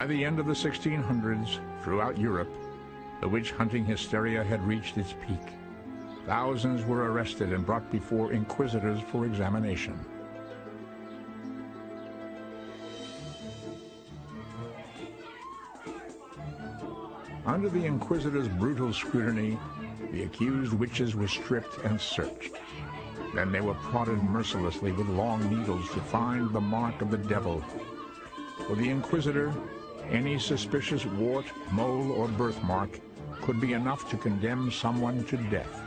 By the end of the 1600s, throughout Europe, the witch-hunting hysteria had reached its peak. Thousands were arrested and brought before inquisitors for examination. Under the inquisitors' brutal scrutiny, the accused witches were stripped and searched. Then they were prodded mercilessly with long needles to find the mark of the devil. For the inquisitor, any suspicious wart, mole, or birthmark could be enough to condemn someone to death.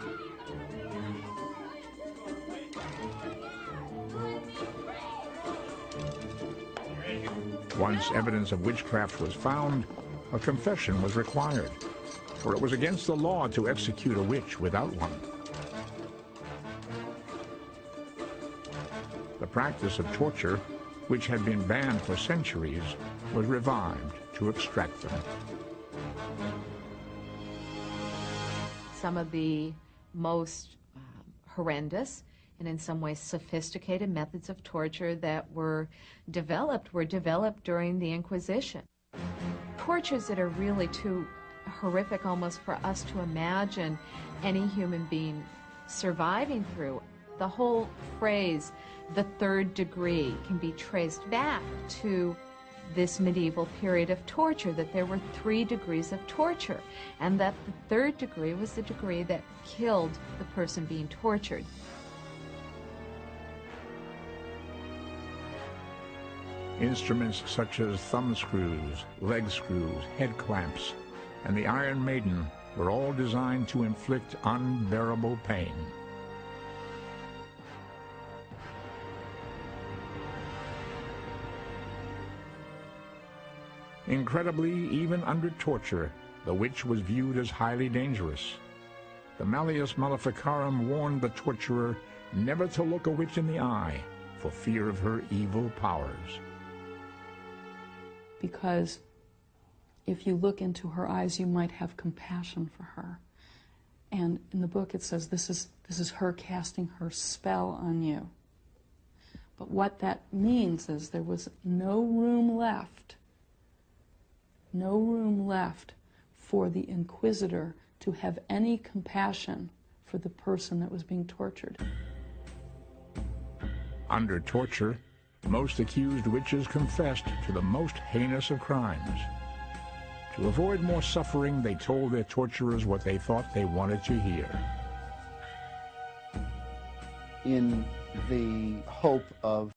Once evidence of witchcraft was found, a confession was required, for it was against the law to execute a witch without one. The practice of torture, which had been banned for centuries, was revived to extract them. Some of the most horrendous and in some ways sophisticated methods of torture that were developed during the Inquisition. Tortures that are really too horrific almost for us to imagine any human being surviving through. The whole phrase, the third degree, can be traced back to this medieval period of torture, that there were 3 degrees of torture, and that the third degree was the degree that killed the person being tortured. Instruments such as thumb screws, leg screws, head clamps, and the Iron Maiden were all designed to inflict unbearable pain. Incredibly, even under torture, the witch was viewed as highly dangerous. The Malleus Maleficarum warned the torturer never to look a witch in the eye for fear of her evil powers. Because if you look into her eyes, you might have compassion for her. And in the book it says this is her casting her spell on you. But what that means is there was no room left for the inquisitor to have any compassion for the person that was being tortured. Under torture, most accused witches confessed to the most heinous of crimes. To avoid more suffering, they told their torturers what they thought they wanted to hear. In the hope of